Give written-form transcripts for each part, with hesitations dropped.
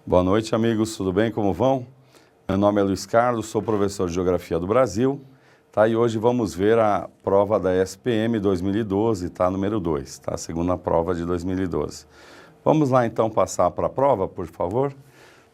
Boa noite, amigos. Tudo bem? Como vão? Meu nome é Luiz Carlos, sou professor de Geografia do Brasil. Tá? E hoje vamos ver a prova da SPM 2012, tá? Número 2, tá? A segunda prova de 2012. Vamos lá, então, passar para a prova, por favor.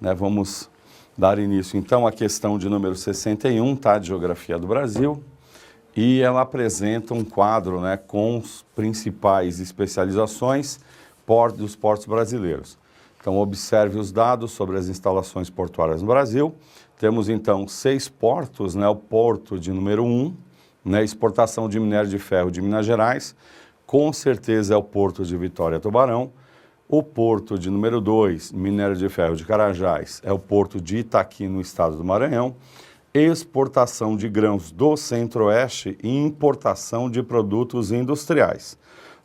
Né? Vamos dar início, então, à questão de número 61, tá? De Geografia do Brasil. E ela apresenta um quadro, né, com as principais especializações dos portos brasileiros. Então, observe os dados sobre as instalações portuárias no Brasil. Temos, então, 6 portos, né? O porto de número 1, né? Exportação de minério de ferro de Minas Gerais, com certeza é o porto de Vitória Tubarão. O porto de número 2, minério de ferro de Carajás, é o porto de Itaqui, no estado do Maranhão. Exportação de grãos do Centro-Oeste e importação de produtos industriais.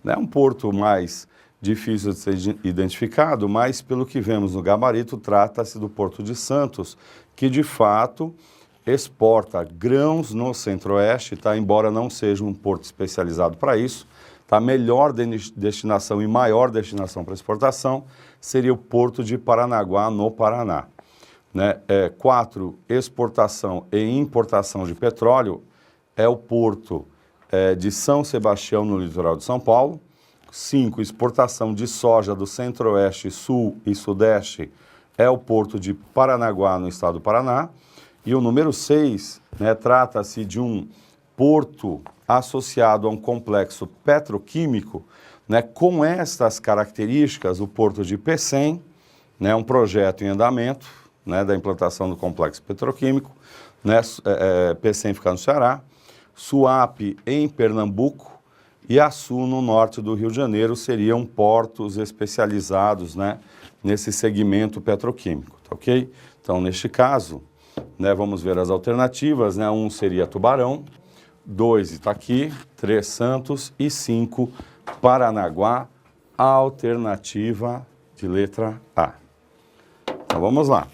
É um porto mais difícil de ser identificado, mas pelo que vemos no gabarito, trata-se do Porto de Santos, que de fato exporta grãos no Centro-Oeste, tá? Embora não seja um porto especializado para isso, tá? Melhor destinação e maior destinação para exportação seria o Porto de Paranaguá, no Paraná. Né? 4, exportação e importação de petróleo, é o Porto de São Sebastião, no litoral de São Paulo. 5, exportação de soja do Centro-Oeste, Sul e Sudeste, é o Porto de Paranaguá, no estado do Paraná. E o número 6, né, trata-se de um porto associado a um complexo petroquímico, né, com estas características, o Porto de Pecém, né, um projeto em andamento, né, da implantação do complexo petroquímico, né, Pecém fica no Ceará, Suape em Pernambuco, e Açu, no norte do Rio de Janeiro, seriam portos especializados, né, nesse segmento petroquímico, tá ok? Então, neste caso, né, vamos ver as alternativas, né? 1 seria Tubarão, 2 Itaqui, 3 Santos e 5 Paranaguá, alternativa de letra A. Então, vamos lá.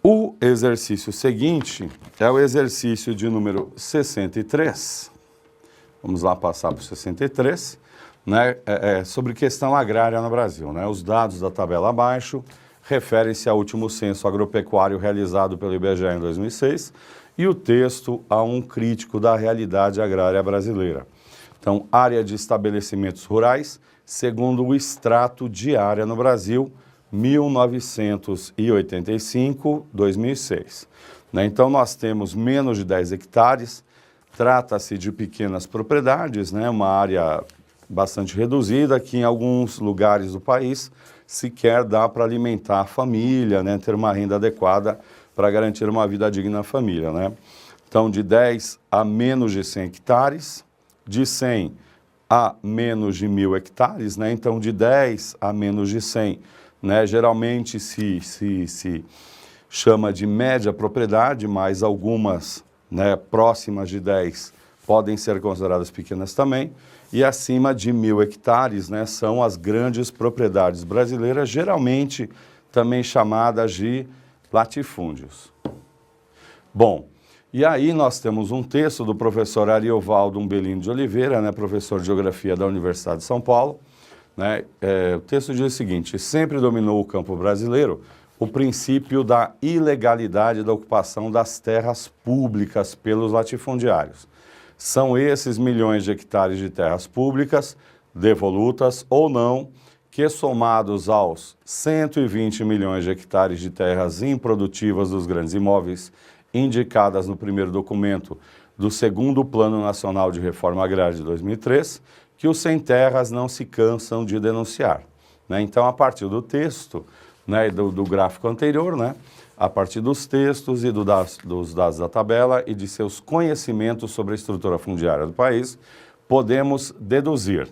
O exercício seguinte é o exercício de número 63. Vamos lá passar para o 63, né? Sobre questão agrária no Brasil, né? Os dados da tabela abaixo referem-se ao último censo agropecuário realizado pelo IBGE em 2006 e o texto a um crítico da realidade agrária brasileira. Então, área de estabelecimentos rurais, segundo o extrato de área no Brasil, 1985-2006. Né? Então, nós temos menos de 10 hectares, trata-se de pequenas propriedades, né? Uma área bastante reduzida, que em alguns lugares do país sequer dá para alimentar a família, né? Ter uma renda adequada para garantir uma vida digna à família, né? Então, de 10 a menos de 100 hectares, de 100 a menos de 1.000 hectares, né? Então, de 10 a menos de 100, né? Geralmente se chama de média propriedade, mas algumas, né, próximas de 10 podem ser consideradas pequenas também, e acima de 1.000 hectares, né, são as grandes propriedades brasileiras, geralmente também chamadas de latifúndios. Bom, e aí nós temos um texto do professor Ariovaldo Umbelino de Oliveira, né, professor de Geografia da Universidade de São Paulo, né, o texto diz o seguinte: sempre dominou o campo brasileiro o princípio da ilegalidade da ocupação das terras públicas pelos latifundiários. São esses milhões de hectares de terras públicas, devolutas ou não, que somados aos 120 milhões de hectares de terras improdutivas dos grandes imóveis indicadas no primeiro documento do segundo Plano Nacional de Reforma Agrária de 2003, que os sem terras não se cansam de denunciar. Né? Então, a partir do texto, né, do gráfico anterior, né, a partir dos textos e dos dados da tabela e de seus conhecimentos sobre a estrutura fundiária do país, podemos deduzir: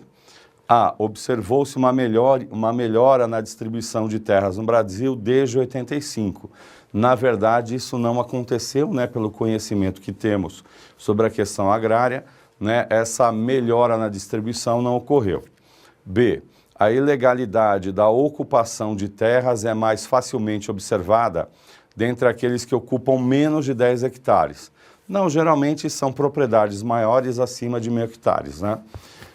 A. Observou-se uma melhora na distribuição de terras no Brasil desde 85. Na verdade, isso não aconteceu, né, pelo conhecimento que temos sobre a questão agrária, né, essa melhora na distribuição não ocorreu. B. A ilegalidade da ocupação de terras é mais facilmente observada dentre aqueles que ocupam menos de 10 hectares. Não, geralmente são propriedades maiores acima de 1.000 hectares, né?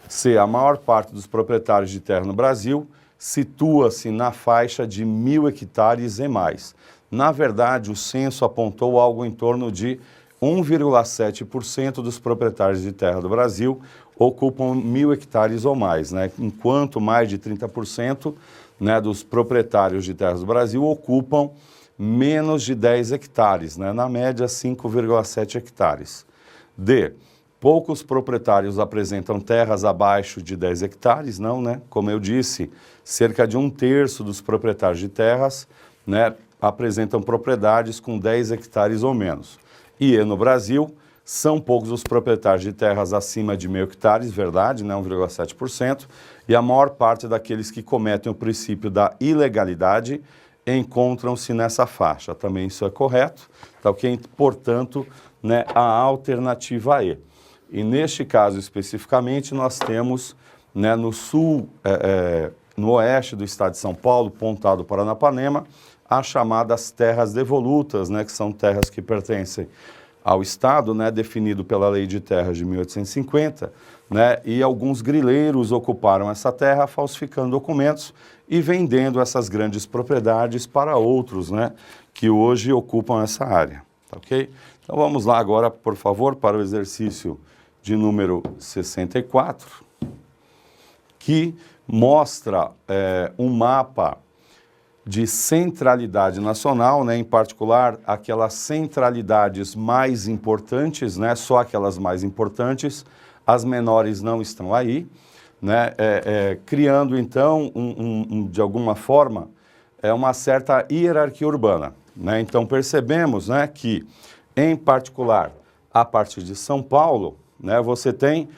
C. A maior parte dos proprietários de terra no Brasil situa-se na faixa de 1.000 hectares e mais. Na verdade, o censo apontou algo em torno de 1,7% dos proprietários de terra do Brasil ocupam 1.000 hectares ou mais, né? Enquanto mais de 30%, né, dos proprietários de terras do Brasil ocupam menos de 10 hectares, né? Na média 5,7 hectares. D. Poucos proprietários apresentam terras abaixo de 10 hectares, não, né? Como eu disse, cerca de 1/3 dos proprietários de terras, né, apresentam propriedades com 10 hectares ou menos. E no Brasil, são poucos os proprietários de terras acima de 1.000 hectares, verdade, né, 1,7%, e a maior parte daqueles que cometem o princípio da ilegalidade encontram-se nessa faixa. Também isso é correto, tá ok? Portanto, né, a alternativa E. E neste caso especificamente, nós temos, né, no sul, no oeste do estado de São Paulo, Pontal, Paranapanema, as chamadas terras devolutas, né, que são terras que pertencem ao Estado, né, definido pela Lei de Terras de 1850, né, e alguns grileiros ocuparam essa terra, falsificando documentos e vendendo essas grandes propriedades para outros, né, que hoje ocupam essa área, tá ok? Então vamos lá agora, por favor, para o exercício de número 64, que mostra um mapa de centralidade nacional, né, em particular aquelas centralidades mais importantes, né, só aquelas mais importantes, as menores não estão aí, né, criando então, de alguma forma, uma certa hierarquia urbana, né. Então percebemos, né, que, em particular, a partir de São Paulo, né, você tem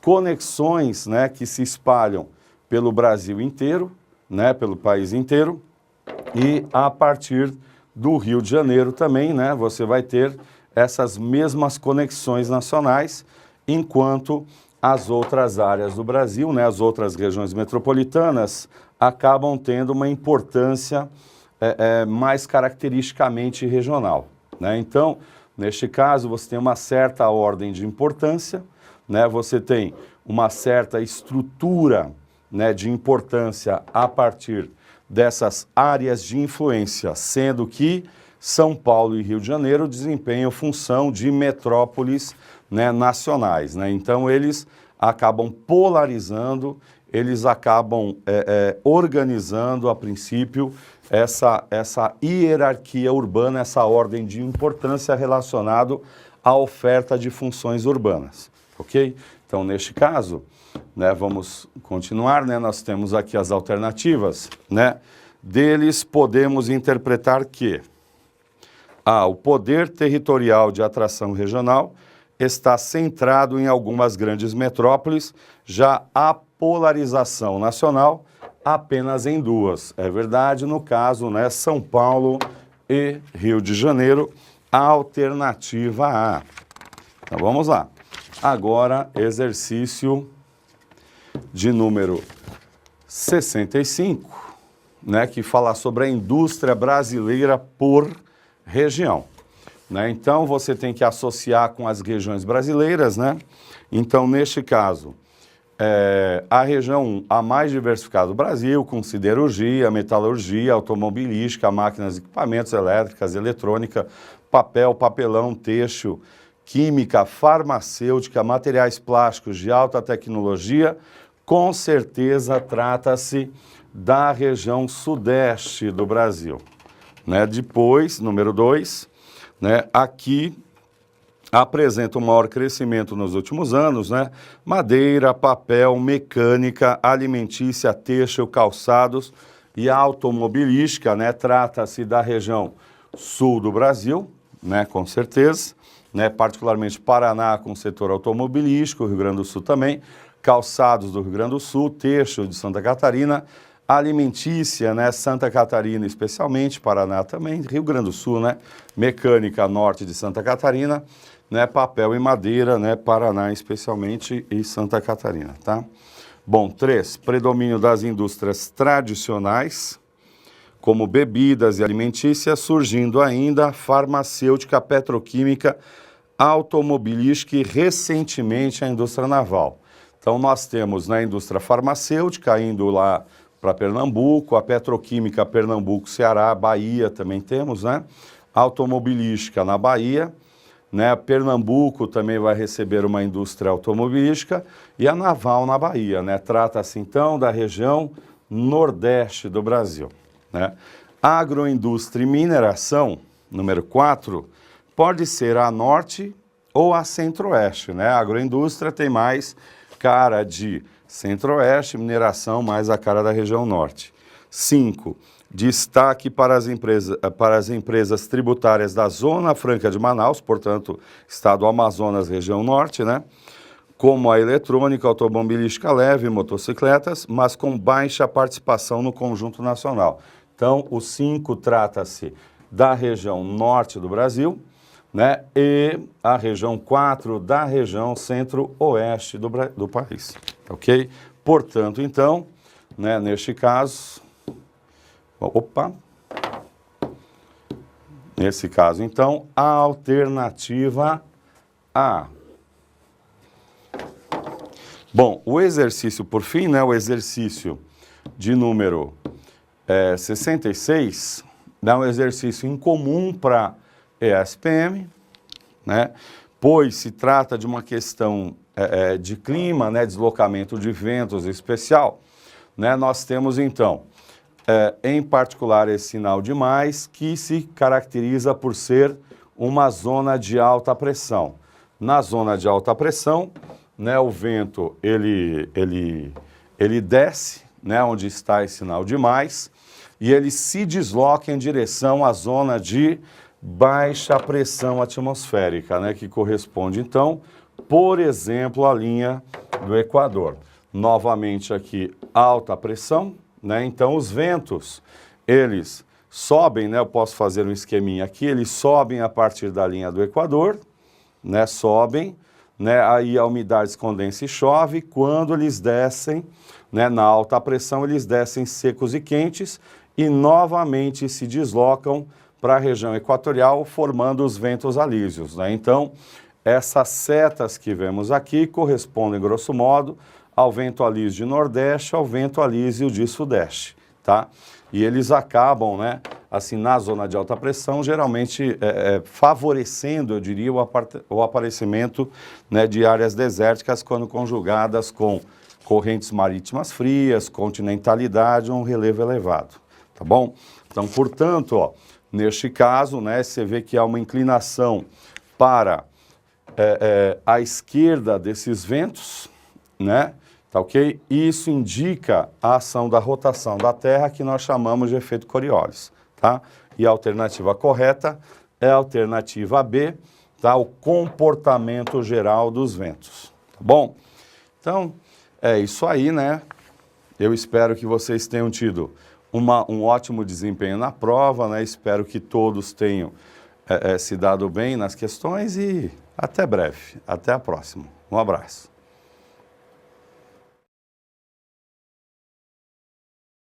conexões, né, que se espalham pelo Brasil inteiro, né, pelo país inteiro, e a partir do Rio de Janeiro também, né, você vai ter essas mesmas conexões nacionais, enquanto as outras áreas do Brasil, né, as outras regiões metropolitanas, acabam tendo uma importância mais caracteristicamente regional, né? Então, neste caso, você tem uma certa ordem de importância, né, você tem uma certa estrutura, né, de importância a partir dessas áreas de influência, sendo que São Paulo e Rio de Janeiro desempenham função de metrópoles, né, nacionais, né? Então eles acabam polarizando, eles acabam organizando a princípio essa hierarquia urbana, essa ordem de importância relacionado à oferta de funções urbanas, ok? Então neste caso, né, vamos continuar, né, nós temos aqui as alternativas, né, deles podemos interpretar que o poder territorial de atração regional está centrado em algumas grandes metrópoles, já a polarização nacional apenas em duas. É verdade, no caso, né, São Paulo e Rio de Janeiro, a alternativa A. Então vamos lá. Agora, exercício de número 65, né, que fala sobre a indústria brasileira por região, né? Então, você tem que associar com as regiões brasileiras, né? Então, neste caso, a região 1, a mais diversificada do Brasil, com siderurgia, metalurgia, automobilística, máquinas e equipamentos elétricas, eletrônica, papel, papelão, têxtil, química, farmacêutica, materiais plásticos de alta tecnologia. Com certeza trata-se da região sudeste do Brasil, né? Depois, número 2, né, aqui apresenta um maior crescimento nos últimos anos, né? Madeira, papel, mecânica, alimentícia, têxtil, calçados e automobilística, né? Trata-se da região sul do Brasil, né, com certeza, né, particularmente Paraná com o setor automobilístico, Rio Grande do Sul também, calçados do Rio Grande do Sul, têxtil de Santa Catarina, alimentícia, né, Santa Catarina especialmente, Paraná também, Rio Grande do Sul, né, mecânica norte de Santa Catarina, né, papel e madeira, né, Paraná especialmente e Santa Catarina, tá? Bom, 3, predomínio das indústrias tradicionais, como bebidas e alimentícias, surgindo ainda farmacêutica, petroquímica, automobilística e recentemente a indústria naval. Então nós temos na indústria farmacêutica, indo lá para Pernambuco, a petroquímica Pernambuco, Ceará, Bahia também temos, né? Automobilística na Bahia, né? Pernambuco também vai receber uma indústria automobilística e a naval na Bahia, né? Trata-se então da região nordeste do Brasil, né? Agroindústria e mineração, número 4, pode ser a norte ou a centro-oeste, né? A agroindústria tem mais cara de centro-oeste, mineração mais a cara da região norte. 5, destaque para as empresas tributárias da Zona Franca de Manaus, portanto, estado do Amazonas, região norte, né? Como a eletrônica, automobilística leve, motocicletas, mas com baixa participação no conjunto nacional. Então, o 5 trata-se da região norte do Brasil, né? E a região 4 da região centro-oeste do país, ok? Portanto, então, né, neste caso, nesse caso, então, a alternativa A. Bom, o exercício, por fim, né, o exercício de número 66, é um exercício incomum para ESPM, né, pois se trata de uma questão de clima, né, deslocamento de ventos especial, né, nós temos, então, em particular esse sinal de mais, que se caracteriza por ser uma zona de alta pressão. Na zona de alta pressão, né, o vento ele desce, né, onde está esse sinal de mais, e ele se desloca em direção à zona de baixa pressão atmosférica, né, que corresponde, então, por exemplo, à linha do Equador. Novamente aqui, alta pressão, né, então os ventos, eles sobem, né, eu posso fazer um esqueminha aqui, eles sobem a partir da linha do Equador, né, sobem, né, aí a umidade se condensa e chove, quando eles descem, né, na alta pressão, eles descem secos e quentes e novamente se deslocam para a região equatorial, formando os ventos alísios, né? Então, essas setas que vemos aqui correspondem, grosso modo, ao vento alísio de nordeste, ao vento alísio de sudeste, tá? E eles acabam, né, assim, na zona de alta pressão, geralmente favorecendo, eu diria, o aparecimento, né, de áreas desérticas quando conjugadas com correntes marítimas frias, continentalidade, um relevo elevado, tá bom? Então, portanto, ó, neste caso, né, você vê que há uma inclinação para a esquerda desses ventos, né? Tá ok? Isso indica a ação da rotação da Terra, que nós chamamos de efeito Coriolis, tá? E a alternativa correta é a alternativa B, tá? O comportamento geral dos ventos, tá bom? Então, é isso aí, né? Eu espero que vocês tenham tido um ótimo desempenho na prova, né? Espero que todos tenham se dado bem nas questões e até breve, até a próxima. Um abraço.